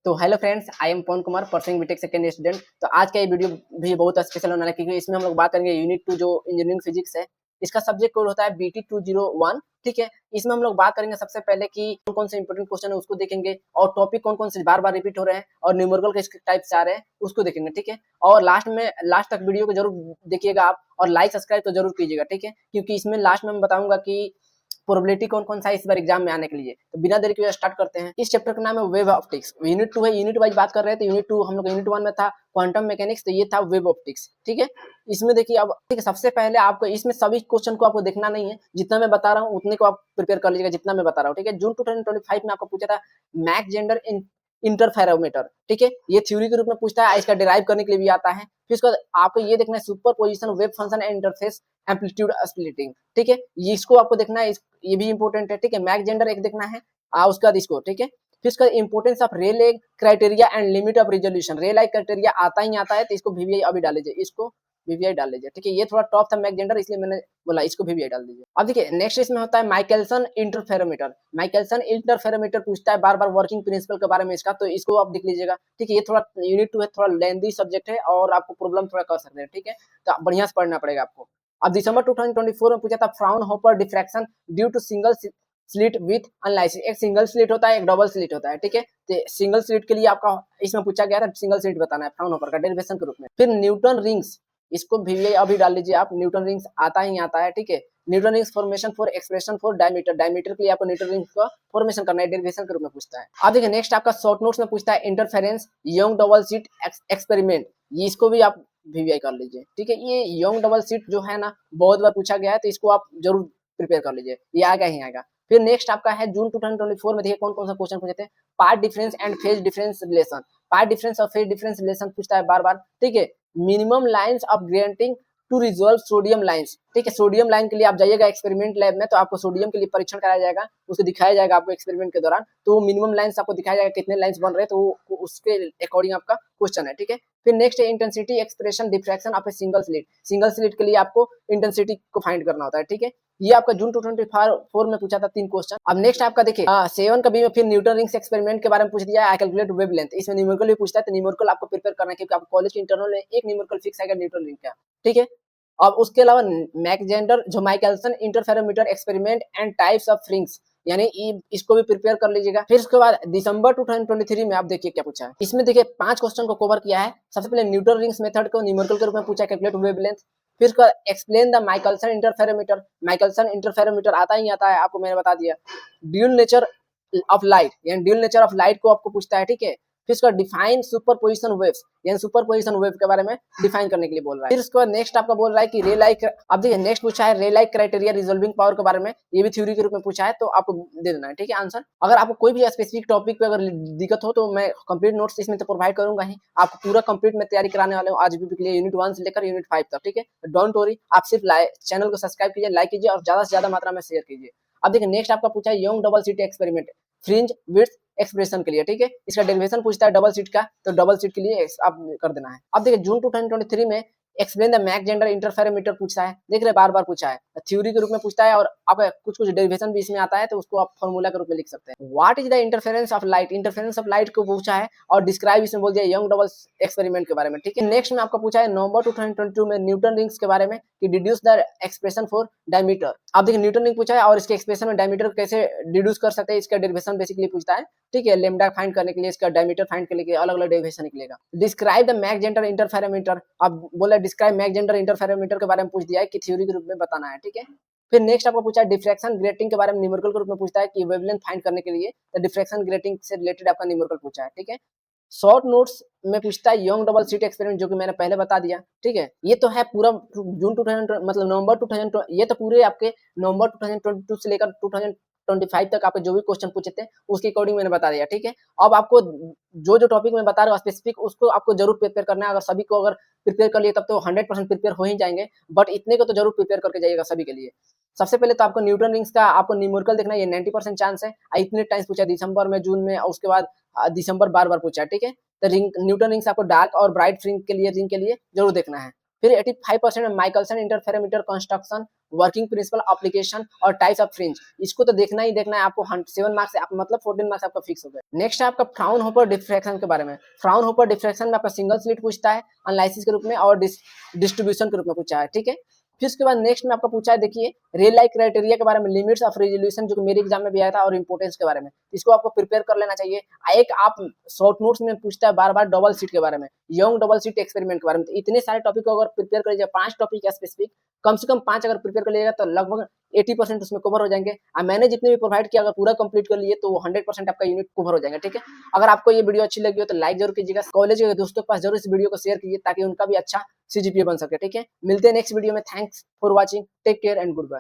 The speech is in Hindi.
तो hello friends, I am Pawan Kumar, pursuing BTech second student. तो आज का ये वीडियो भी बहुत स्पेशल होने वाला है क्योंकि इसमें हम लोग बात करेंगे यूनिट 2 जो इंजीनियरिंग फिजिक्स है। इसका सब्जेक्ट कोड होता है BT 201। ठीक है, इसमें हम लोग बात करेंगे सबसे पहले कि कौन कौन से इंपोर्टेंट क्वेश्चन है उसको देखेंगे और टॉपिक कौन कौन से बार बार रिपीट हो रहे हैं और न्यूमेरिकल किस टाइप से आ रहे हैं उसको देखेंगे। ठीक है, और लास्ट तक वीडियो को जरूर देखिएगा आप और लाइक सब्सक्राइब तो जरूर कीजिएगा। ठीक है, क्योंकि इसमें लास्ट में मैं बताऊंगा कि प्रोबेबिलिटी कौन कौन सा है इस बार एग्जाम में आने के लिए। तो बिना देरी के स्टार्ट करते हैं। इस चैप्टर का नाम है वेव ऑप्टिक्स। यूनिट 2 है, यूनिट वाइज बात कर रहे हैं। तो यूनिट 2 हम लोग यूनिट 1 में था क्वांटम मैकेनिक्स, तो ये था वेव ऑप्टिक्स। ठीक है, इसमें देखिए अब ठीक है, सबसे पहले आपको इसमें सभी क्वेश्चन को आपको देखना नहीं है, जितना मैं बता रहा हूँ उतने को आप प्रिपेयर कर लीजिएगा जितना मैं बता रहा हूँ। ठीक है, जून 2025 में आपको पूछा था मैक जेंडर इंटरफेरोमीटर। ठीक है, ये थ्योरी के रूप में पूछता है, इसका डिराइव करने के लिए भी आता है। फिर उसके बाद आपको ये देखना है super position wave function and interface amplitude splitting. ठीक है, इसको आपको देखना है, ये भी इंपॉर्टेंट है। ठीक है, मैक जेंडर एक देखना है, उसके बाद इसको। ठीक है, फिर इसका importance of Rayleigh criteria and limit of resolution. Rayleigh criteria आता ही आता है, तो इसको VVI अभी डाल लीजिए, इसको VVI डाल लीजिए। ठीक है, ये थोड़ा टॉप था मैक जेंडर, इसलिए मैंने बोला इसको VVI डाल दीजिए। अब देखिए नेक्स्ट इसमें होता है माइकलसन इंटरफेरोमीटर। माइकलसन इंटरफेरोमीटर पूछता है बार बार वर्किंग प्रिंसिपल के बारे में इसका, तो इसको आप देख लीजिएगा। ठीक है, ये थोड़ा यूनिट 2 है, थोड़ा लेंथी सब्जेक्ट है और आपको प्रॉब्लम थोड़ा कर सकते हैं। ठीक है, तो बढ़िया से पढ़ना पड़ेगा आपको। अब दिसंबर 2024 में पूछा था Fraunhofer diffraction due to single slit with analysis. एक सिंगल स्लिट होता है, एक डबल स्लिट होता है। ठीक है, तो सिंगल स्लिट के लिए आपका इसमें पूछा गया था सिंगल स्लिट बताना है फ्राउनहोफर का डेरिवेशन के रूप में। फिर न्यूटन रिंग्स, इसको VVI अभी डाल लीजिए आप। न्यूटन रिंग्स आता ही आता है। ठीक है, Newton rings formation for expression for diameter. Diameter के लिए आपको न्यूटन रिंग्स का फॉर्मेशन करना है, डेरिवेशन के रूप में पूछता है। अब देखिए नेक्स्ट आपका शॉर्ट नोट्स में पूछता है interference young double slit experiment. इसको भी आप VVI कर लीजिए। ठीक है, ये यंग डबल स्लिट जो है ना बहुत बार पूछा गया है, तो इसको आप जरूर प्रिपेयर कर लीजिए, ये आएगा ही आएगा। फिर नेक्स्ट आपका है जून 2024 में, देखिए कौन कौन सा क्वेश्चन पूछे थे। Path difference and phase difference relation. Path difference और फेज डिफरेंस रिलेशन पूछता है बार बार। ठीक है, minimum lines of grating to resolve sodium lines. ठीक है, सोडियम लाइन के लिए आप जाइएगा एक्सपेरिमेंट लैब में, तो आपको सोडियम के लिए परीक्षण कराया जाएगा, उसको दिखाया जाएगा आपको एक्सपेरिमेंट के दौरान। तो मिनिमम लाइंस आपको दिखाया जाएगा कितने लाइंस बन रहे हैं, तो उसके अकॉर्डिंग आपका क्वेश्चन है। ठीक है, फिर नेक्स्ट है intensity expression diffraction of a single slit. Single slit के लिए आपको इंटेंसिटी को फाइंड करना होता है। ठीक है, ये आपका जून 2024 में पूछा था 3 क्वेश्चन। अब नेक्स्ट आपका देखिए 7 का बी में फिर न्यूटन रिंग्स एक्सपेरिमेंट के बारे में पूछ दिया है। आई कैलकुलेट वेवलेंथ, इसमें न्यूमेरिकल भी पूछता है, तो न्यूमेरिकल आपको प्रिपेयर करना है क्योंकि आपको कॉलेज के इंटरनल में एक न्यूमेरिकल फिक्स आएगा न्यूटन रिंग का। ठीक है, अब उसके अलावा मैक जेंडर जो Michelson interferometer experiment and types of rings, यानी इसको भी प्रिपेयर कर लीजिएगा। फिर उसके बाद दिसंबर 2023 में आप देखिए क्या पूछा है। इसमें देखिए 5 क्वेश्चन को कवर किया है। सबसे पहले न्यूटन रिंग्स मेथड को न्यूमेरिकल के रूप में पूछा है, कैलकुलेट वेवलेंथ। फिर उसका explain the Michelson interferometer. Michelson interferometer आता ही आता है, आपको मैंने बता दिया। ड्यूल नेचर ऑफ लाइट, यानी ड्यूल नेचर ऑफ लाइट को आपको पूछता है। ठीक है, फिर उसका डिफाइन सुपरपोजिशन वेव्स, यानी सुपरपोजिशन वेव के बारे में डिफाइन करने के लिए बोल रहा है। फिर उसके बाद नेक्स्ट आपका बोल रहा है कि रे लाइक, अब देखिए नेक्स्ट पूछा है रे लाइक क्राइटेरिया रिजॉल्विंग पावर के बारे में, ये भी थ्योरी के रूप में पूछा है, तो आपको दे देना है। ठीक है आंसर। अगर आपको कोई भी स्पेसिफिक टॉपिक पे अगर दिक्कत हो तो मैं कंप्लीट नोट्स इसमें तो प्रोवाइड करूंगा ही, आपको पूरा कंप्लीट में तैयारी कराने वाले हूँ आज भी के लिए, यूनिट 1 से लेकर यूनिट 5 तक। ठीक है, डोंट वरी, आप सिर्फ चैनल को सब्सक्राइब कीजिए, लाइक कीजिए और ज्यादा से ज्यादा मात्रा में शेयर कीजिए। अब देखिए नेक्स्ट आपका पूछा है young double slit experiment fringe width expression के लिए। ठीक है, इसका डेरिवेशन पूछता है डबल स्लिट का, तो डबल स्लिट के लिए आप कर देना है। अब देखिए जून 2023 में explain the Mach Zehnder interferometer पूछा है, देख रहे बार बार पूछा है, थ्योरी के रूप में पूछता है और आपका कुछ कुछ डेरिवेशन भी इसमें आता है, तो उसको आप फॉर्मूला के रूप में लिख सकते हैं। What is the interference of light, interference of light को पूछा है और डिस्क्राइब इसमें बोल दिया यंग डबल एक्सपेरिमेंट के बारे में। ठीक है, नेक्स्ट में आपका पूछा है नवंबर 2022 में न्यूटन रिंग्स के बारे में कि deduce the expression for diameter. आप देखिए न्यूटन रिंग पूछा है और इसके एक्सप्रेशन में डायमीटर कैसे डिड्यूस कर सकते हैं, इसका डेरिवेशन बेसिकली पूछता है। ठीक है, लेमडा फाइंड करने के लिए, इसका डायमीटर फाइंड करने के लिए अलग अलग डेरिवेशन निकलेगा। Describe the Mach Zehnder interferometer, अब बोला डिस्क्राइब मैक जेंडर इंटरफेरोमीटर के बारे में पूछ दिया है कि थ्योरी के रूप में बताना है। ठीक है, फिर नेक्स्ट आपको पूछा है डिफ्रैक्शन ग्रेटिंग के बारे में, न्यूमेरिकल के रूप में पूछता है कि वेवलेंथ फाइंड करने के लिए, तो डिफ्रैक्शन ग्रेटिंग से रिलेटेड आपका न्यूमेरिकल पूछा है। ठीक है, शॉर्ट नोट्स में पूछता है यंग डबल स्लिट एक्सपेरिमेंट, जो कि मैंने पहले बता दिया। ठीक है, ये तो है पूरा जून 2000 मतलब नवंबर 2000, ये तो पूरे आपके नवंबर 2022 से लेकर 2025 तक आपके जो भी क्वेश्चन पूछे थे उसके अकॉर्डिंग मैंने बता दिया। ठीक है, अब आपको जो जो टॉपिक मैं बता रहा हूँ स्पेसिफिक, उसको आपको जरूर प्रिपेयर करना है। अगर सभी को अगर प्रिपेयर कर लिए तब तो 100% प्रिपेयर हो ही जाएंगे, बट इतने को तो जरूर प्रिपेयर करके जाइएगा सभी के लिए। सबसे पहले तो आपको न्यूटन रिंग्स का आपको न्यूमेरिकल देखना है, ये 90% चांस है। इतने टाइम्स पूछा दिसंबर में, जून में, और उसके बाद दिसंबर बार बार पूछा है। ठीक है, तो न्यूटन रिंग्स आपको डार्क और ब्राइट रिंग के लिए जरूर देखना है। फिर 85% में Michelson interferometer construction, working principle, application और टाइप्स ऑफ फ्रिंज। इसको तो देखना ही देखना है आपको। 7 मार्क्स आप मतलब 14 मार्क्स आपका फिक्स हो गए। नेक्स्ट है आपका फ्राउनहोफर डिफ्रैक्शन के बारे में। फ्राउनहोफर डिफ्रैक्शन में आपका सिंगल स्लिट पूछता है एनालिसिस के रूप में और डिस्ट्रीब्यूशन के रूप में पूछा है, ठीक है। फिर उसके बाद नेक्स्ट में आपका पूछा है, देखिए रियल लाइफ क्राइटेरिया के बारे में, लिमिट्स ऑफ रेजोल्यूशन, जो कि मेरे एग्जाम में भी आया था, और इंपोर्टेंस के बारे में। इसको आपको प्रिपेयर कर लेना चाहिए। एक आप शॉर्ट नोट्स में पूछता है बार बार डबल सीट के बारे में, यंग डबल सीट एक्सपेरिमेंट के बारे में। तो इतने सारे टॉपिक को अगर प्रिपेयर कर लीजिए, 5 टॉपिक है स्पेसिफिक, कम से कम 5 अगर प्रिपेयर कर लीजिएगा तो लगभग 80% उसमें कवर हो जाएंगे। मैंने जितने भी प्रोवाइड किया अगर पूरा कंप्लीट कर लिए तो 100% आपका यूनिट कवर हो जाएगा, ठीक है। अगर आपको ये वीडियो अच्छी लगी हो तो लाइक जरूर कीजिएगा, कॉलेज के दोस्तों के पास जरूर इस वीडियो को शेयर कीजिए ताकि उनका भी अच्छा CGPA बन सके, ठीक है। मिलते हैं नेक्स्ट वीडियो में। Thanks for watching, take care and good bye.